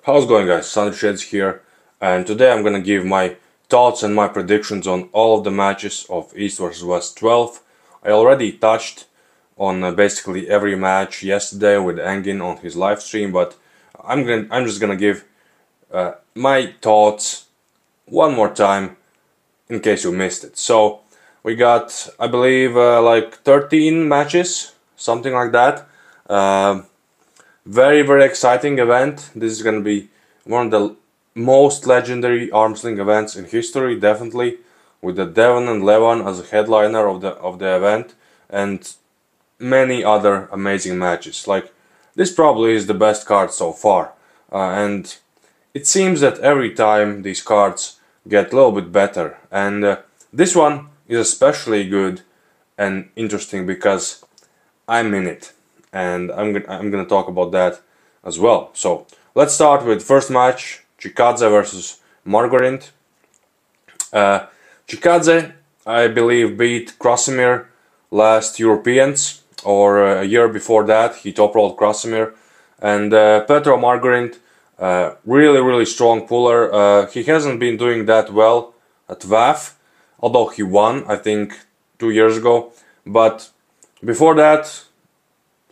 How's it going, guys? Sandris here, and today I'm gonna give my thoughts and my predictions on all of the matches of East vs West 12. I already touched on basically every match yesterday with Engin on his live stream, but I'm just gonna give my thoughts one more time in case you missed it. So we got, I believe, like 13 matches, something like that. Very exciting event. This is gonna be one of the most legendary arm sling events in history, definitely, with the Devon and Levan as a headliner of the event, and many other amazing matches. Like, this probably is the best card so far, and it seems that every time these cards get a little bit better, and this one is especially good and interesting because I'm in it, and I'm gonna talk about that as well. So let's start with first match: Chikadze versus Margaret. Chikadze, I believe, beat Krasimir last Europeans, or a year before that. He top rolled Krasimir, and Petro Margaret, really strong puller. He hasn't been doing that well at WAF, although he won, I think, 2 years ago. But before that,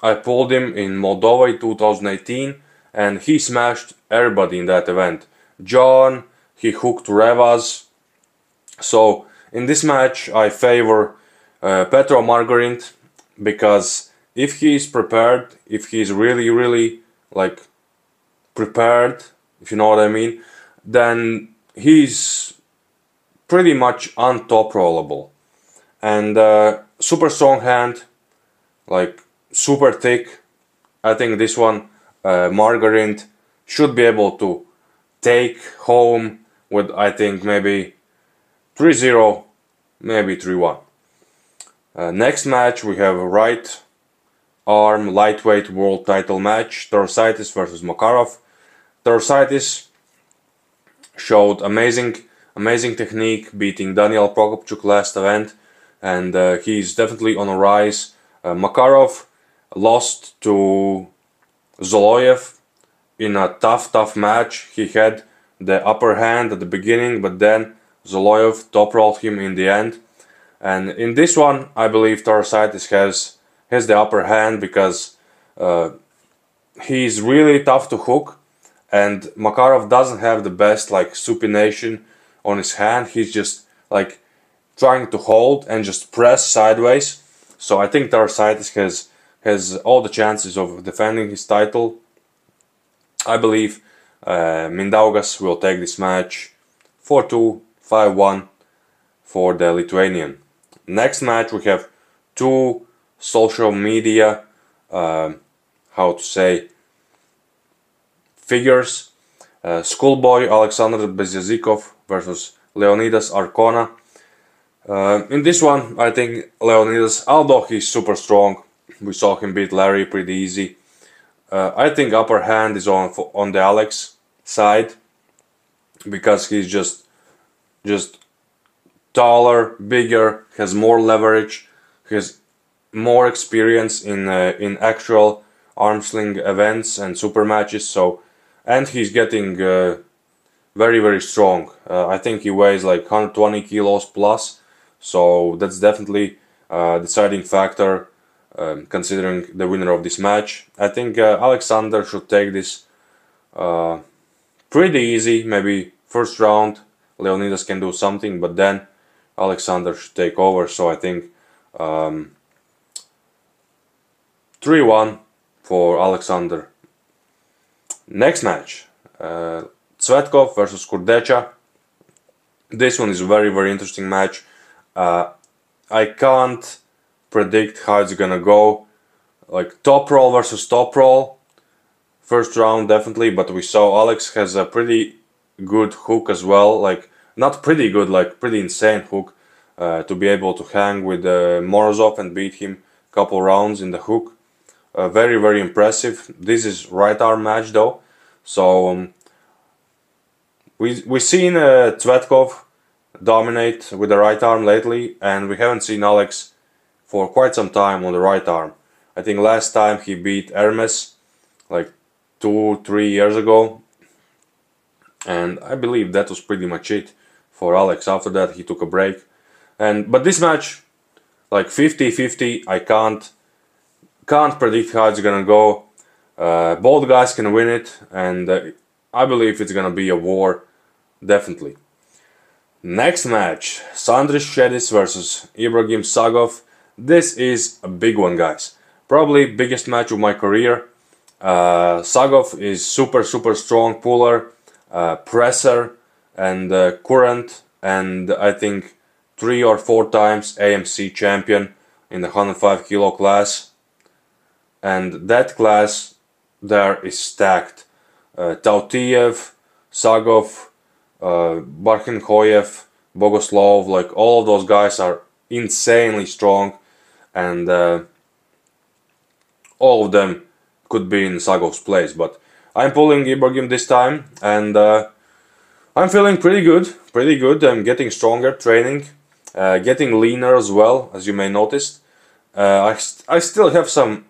I pulled him in Moldova in 2018, and he smashed everybody in that event. John, he hooked Revas. So in this match, I favor Petro Margaret, because if he is prepared, if he is really like prepared, if you know what I mean, then he's pretty much untop rollable. And super strong hand, like super thick. I think this one Margaret should be able to take home with, I think, maybe 3-0, maybe 3-1. Next match we have a right arm lightweight world title match, Sedis versus Makarov. Sedis showed amazing technique, beating Daniel Prokopchuk last event, and he's definitely on a rise. Makarov lost to Zoloyev in a tough match. He had the upper hand at the beginning, but then Zoloyev top rolled him in the end. And in this one, I believe Sedis has the upper hand, because he's really tough to hook, and Makarov doesn't have the best like supination on his hand. He's just like trying to hold and just press sideways. So I think Sedis has all the chances of defending his title. I believe Mindaugas will take this match 4-2, 5-1 for the Lithuanian. Next match we have two social media, how to say, figures. Schoolboy Alexander Bezyazikov versus Leonidas Arcona. In this one, I think Leonidas, although he's super strong, we saw him beat Larry pretty easy. I think upper hand is on the Alex side, because he's just taller, bigger, has more leverage, has more experience in actual arm sling events and super matches. So, and he's getting very strong. I think he weighs like 120 kilos plus. So that's definitely a deciding factor, considering the winner of this match. I think Alexander should take this pretty easy. Maybe first round Leonidas can do something, but then Alexander should take over. So I think 3-1 for Alexander. Next match, Cvetkov versus Kurdecha. This one is a very interesting match. I can't predict how it's gonna go. Like top roll versus top roll, first round definitely, but we saw Alex has a pretty good hook as well. Like, not pretty good, like pretty insane hook, to be able to hang with Morozov and beat him a couple rounds in the hook. Very impressive. This is right arm match though, so we've seen Cvetkov dominate with the right arm lately, and we haven't seen Alex for quite some time on the right arm. I think last time he beat Hermes like 2-3 years ago, And I believe that was pretty much it for Alex. After that he took a break. But this match, like 50-50, I can't predict how it's gonna go. Both guys can win it, and I believe it's gonna be a war, definitely. Next match, Sandris Sedis versus Ibrahim Sagov. This is a big one, guys. Probably biggest match of my career. Sagov is super strong puller, presser, and current, and I think 3 or 4 times AMC champion in the 105 kilo class. And that class there is stacked. Tautiev, Sagov, Barkhenkoyev, Bogoslov, like all of those guys are insanely strong, and all of them could be in Sagov's place. But I'm pulling Ibrahim this time, and I'm feeling pretty good. I'm getting stronger, training, getting leaner as well, as you may notice. I still have some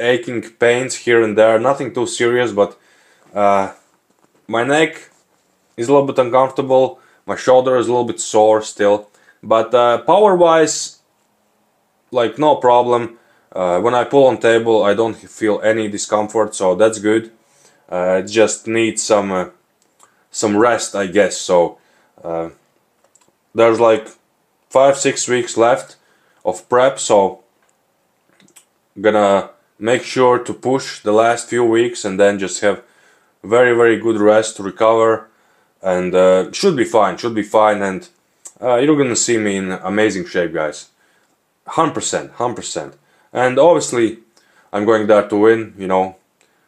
aching pains here and there, nothing too serious, but my neck is a little bit uncomfortable, my shoulder is a little bit sore still, but power wise, like no problem. When I pull on table I don't feel any discomfort, so that's good. It just needs some rest, I guess. So there's like 5-6 weeks left of prep, so I'm gonna make sure to push the last few weeks and then just have very good rest to recover, and should be fine, and you're gonna see me in amazing shape, guys. 100%. And obviously I'm going there to win, you know.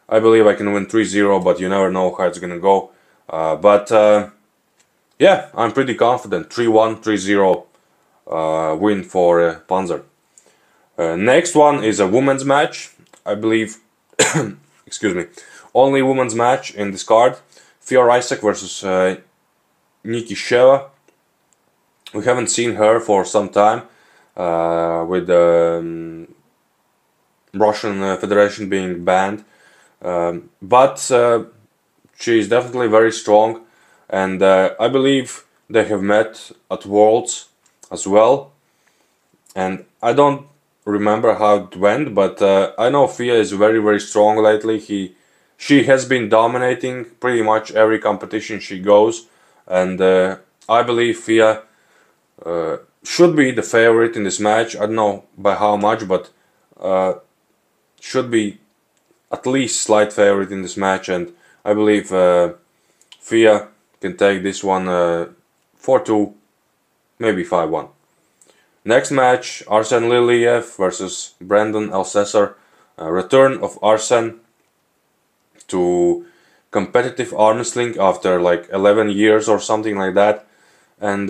I believe I can win 3-0, but you never know how it's gonna go. Yeah, I'm pretty confident. 3-1, 3-0 win for Panzer. Next one is a women's match, I believe. Excuse me. Only women's match in this card. Fiora Isaac versus Nikki Sheva. We haven't seen her for some time, with the Russian Federation being banned. But she is definitely very strong, and I believe they have met at Worlds as well. And I don't remember how it went, but I know Fia is very strong lately. She has been dominating pretty much every competition she goes, and I believe Fia should be the favorite in this match. I don't know by how much, but should be at least slight favorite in this match, and I believe Fia can take this one 4-2, maybe 5-1. Next match, Arsen Liliev versus Brandon Alcesar. Return of Arsen to competitive arm wrestling after like 11 years or something like that, and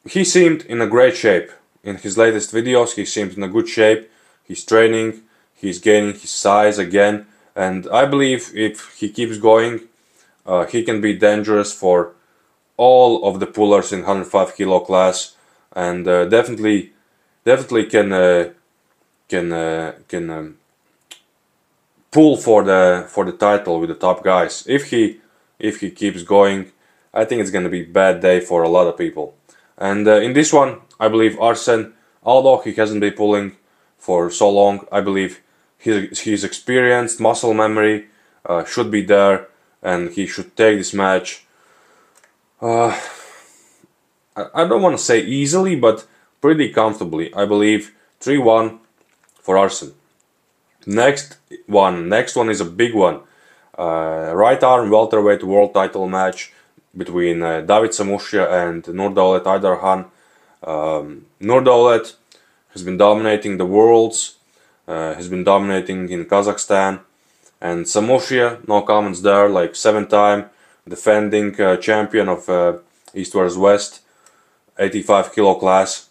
he seemed in a great shape. In his latest videos he seemed in a good shape. He's training, he's gaining his size again, and I believe if he keeps going he can be dangerous for all of the pullers in 105 kilo class, and definitely can pull for the title with the top guys. If he keeps going, I think it's gonna be a bad day for a lot of people. And in this one, I believe Arsen, although he hasn't been pulling for so long, I believe his experienced muscle memory should be there, and he should take this match. I don't want to say easily, but pretty comfortably. I believe 3-1 for Arsen. Next one is a big one. Right arm welterweight world title match between David Samushia and Nurdaulet Aydarhan. Nurdaulet has been dominating the worlds, has been dominating in Kazakhstan, and Samushia, no comments there, like 7-time defending champion of East vs West, 85 kilo class.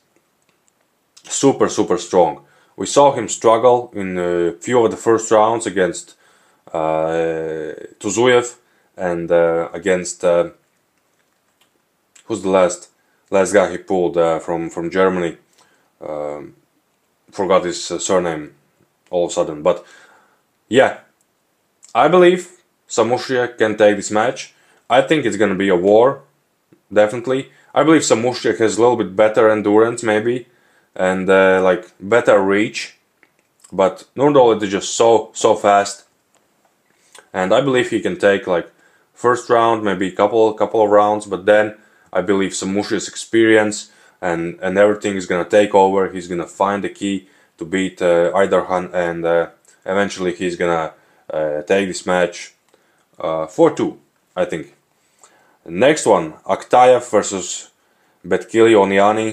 Super strong. We saw him struggle in a few of the first rounds against Tuzuyev and against who's the last guy he pulled from Germany. Forgot his surname all of a sudden, but yeah, I believe Samushia can take this match. I think it's gonna be a war, definitely. I believe Samushek has a little bit better endurance, maybe, and like better reach, but Nurdolit is just so fast, and I believe he can take like first round, maybe couple of rounds, but then I believe Samushek's experience and everything is gonna take over. He's gonna find the key to beat Eiderhan, and eventually he's gonna take this match 4-2, I think. Next one, Aktayev versus Betkili Oniani.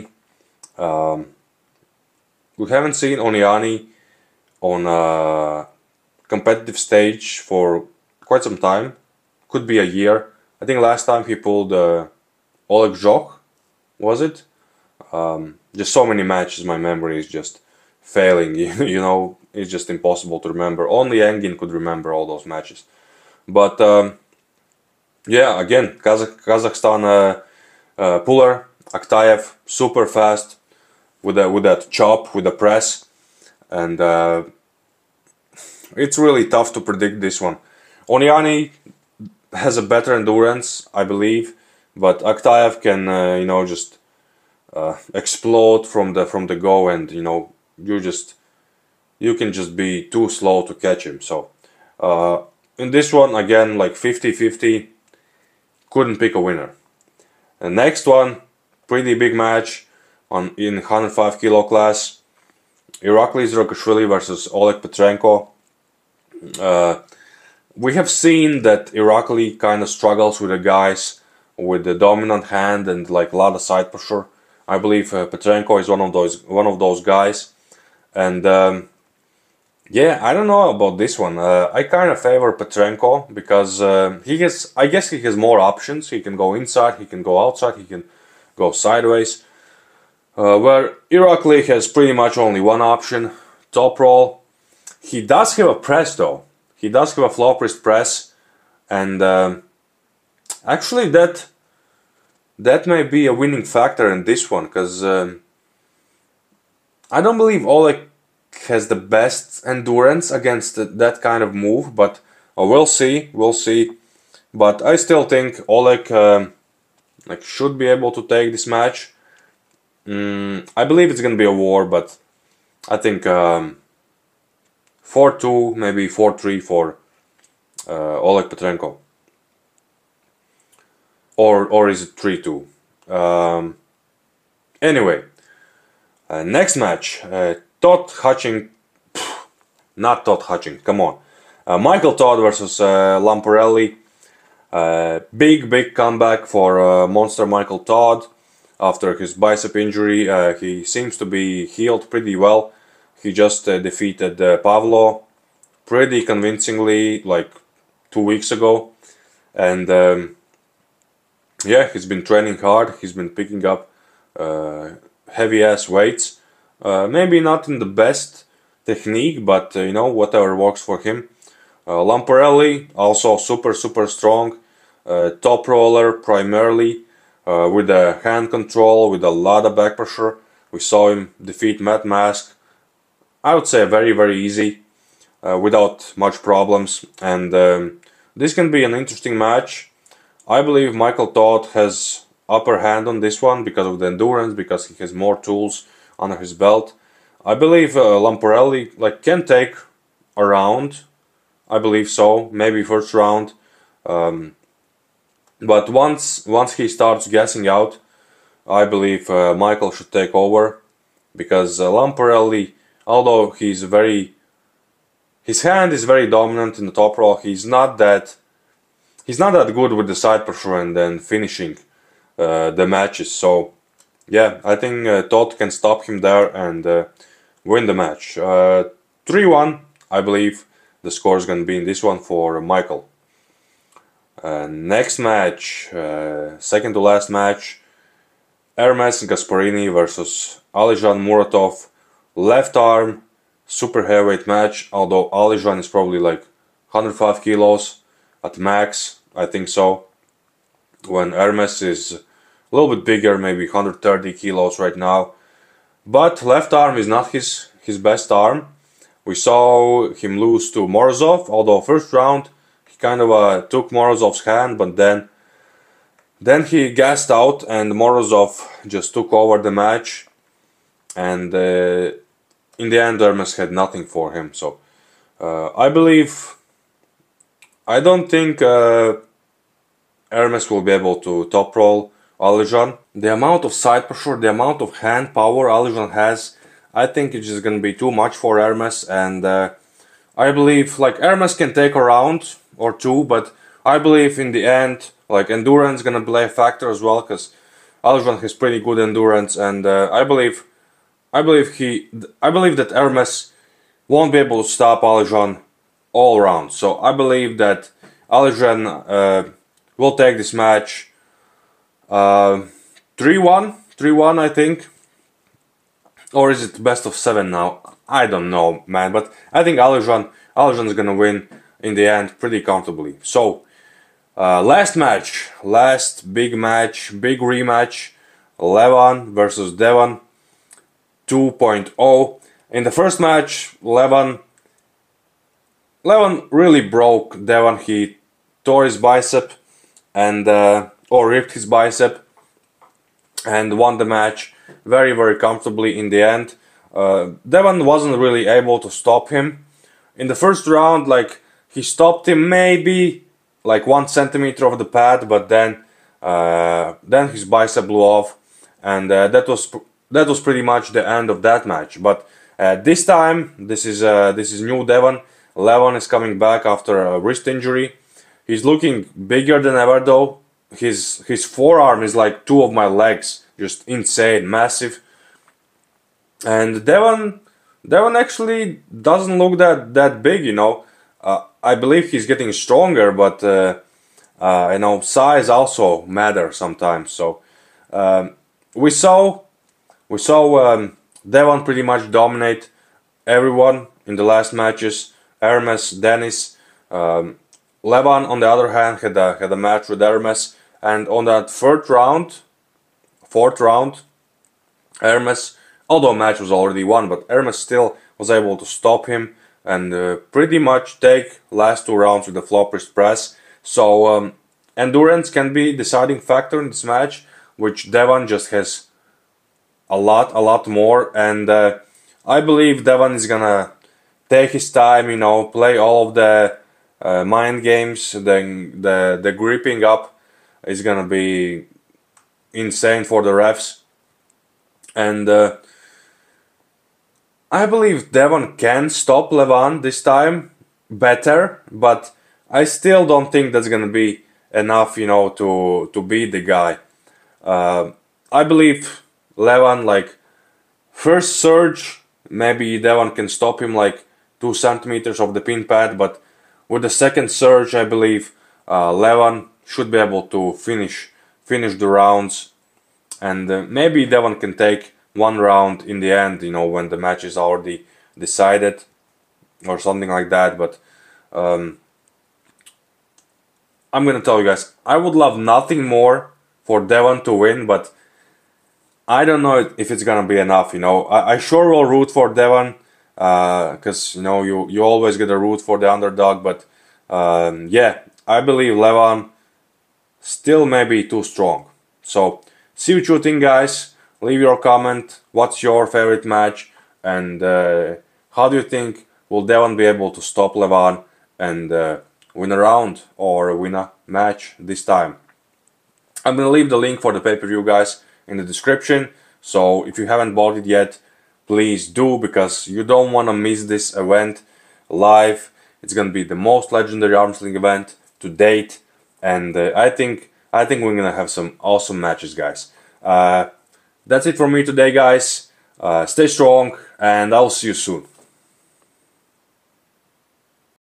We haven't seen Oniani on a competitive stage for quite some time. Could be a year. I think last time he pulled Oleg Zhok, was it? Just so many matches, my memory is just failing. You know, it's just impossible to remember. Only Engin could remember all those matches. But yeah, again, Kazakhstan puller, Aktayev, super fast with that chop, with the press, and it's really tough to predict this one. Oniani has a better endurance, I believe, but Aktayev can, you know, just explode from the go, and you know, you can just be too slow to catch him. So in this one, again, like 50-50, couldn't pick a winner. And next one, pretty big match in 105 kilo class, Irakli Zrakashvili versus Oleg Petrenko. We have seen that Irakli kind of struggles with the guys with the dominant hand and like a lot of side pressure. I believe Petrenko is one of those guys, and yeah, I don't know about this one. I kind of favor Petrenko because I guess he has more options. He can go inside, he can go outside, he can go sideways. Where Irakli has pretty much only one option, top roll. He does have a press though. He does have a floor wrist press, and actually that may be a winning factor in this one, because I don't believe Oleg has the best endurance against that kind of move, but we'll see. But I still think Oleg like should be able to take this match. I believe it's gonna be a war, but I think 4-2, maybe 4-3 for Oleg Petrenko. Or is it 3-2? Anyway, next match, not Todd Hutching, come on. Michael Todd versus Lamparelli. Big comeback for Monster Michael Todd after his bicep injury. He seems to be healed pretty well. He just defeated Pavlo pretty convincingly like 2 weeks ago, and yeah, he's been training hard. He's been picking up heavy ass weights. Maybe not in the best technique, but you know, whatever works for him. Lamparelli also super strong, top roller primarily, with the hand control, with a lot of back pressure. We saw him defeat Matt Mask, I would say very easy, without much problems, and this can be an interesting match. I believe Michael Todd has upper hand on this one because of the endurance, because he has more tools under his belt. I believe Lamparelli like can take a round. I believe so, maybe first round. But once he starts gassing out, I believe Michael should take over, because Lamparelli, although his hand is very dominant in the top roll, he's not that good with the side pressure and then finishing the matches. So yeah, I think Todd can stop him there and win the match. 3-1, I believe the score is going to be in this one for Michael. Next match, second to last match, Hermes Gasparini versus Alijan Muratov. Left arm, super heavyweight match, although Alijan is probably like 105 kilos at max, I think so. When Hermes is a little bit bigger, maybe 130 kilos right now. But left arm is not his best arm. We saw him lose to Morozov, although first round he kind of took Morozov's hand, but then Then he gassed out and Morozov just took over the match, and in the end Hermes had nothing for him. So I don't think Hermes will be able to top roll Alijan. The amount of side pressure, the amount of hand power Alijan has, I think it's just gonna be too much for Hermes, and I believe like Hermes can take a round or two, but I believe in the end like endurance gonna play a factor as well, because Alijan has pretty good endurance, and I believe that Hermes won't be able to stop Alijan all around. So I believe that Alijan will take this match 3-1, 3-1 I think. Or is it best of 7 now? I don't know, man, but I think Alijan's gonna win in the end pretty comfortably. So last match, last big match, big rematch, Levan versus Devon 2.0. In the first match, Levan really broke Devon. He tore his bicep and or ripped his bicep and won the match very, very comfortably in the end. Devon wasn't really able to stop him. In the first round, like, he stopped him maybe like 1 centimeter of the pad, but then his bicep blew off, and that was pretty much the end of that match. But this time, this is new Devon. Levan is coming back after a wrist injury. He's looking bigger than ever though. His forearm is like 2 of my legs, just insane, massive. And Devon actually doesn't look that big, you know. I believe he's getting stronger, but you know, size also matters sometimes. So we saw Devon pretty much dominate everyone in the last matches. Hermes, Dennis, Levan on the other hand had a match with Hermes, and on that fourth round, Hermes, although match was already won, but Hermes still was able to stop him and pretty much take last 2 rounds with the flop wrist press. So endurance can be deciding factor in this match, which Devon just has a lot more, and I believe Devon is gonna take his time, you know, play all of the mind games. The gripping up is gonna be insane for the refs, and I believe Devon can stop Levan this time better, but I still don't think that's gonna be enough, you know, to beat the guy. I believe Levan, like, first surge, maybe Devon can stop him like 2 centimeters of the pin pad, but with the second surge, I believe Levan should be able to finish the rounds, and maybe Devon can take 1 round in the end, you know, when the match is already decided or something like that. But I'm gonna tell you guys, I would love nothing more for Devon to win, but I don't know if it's gonna be enough, you know. I sure will root for Devon, because, you know, you always get a root for the underdog, but yeah, I believe Levan still may be too strong. So see what you think, guys. Leave your comment. What's your favorite match, and how do you think will Devon be able to stop Levan and win a round or win a match this time? I'm gonna leave the link for the pay-per-view, guys, in the description. So if you haven't bought it yet, please do, because you don't want to miss this event live. It's gonna be the most legendary arm wrestling event to date, and I think we're gonna have some awesome matches, guys. That's it for me today, guys. Stay strong, and I'll see you soon.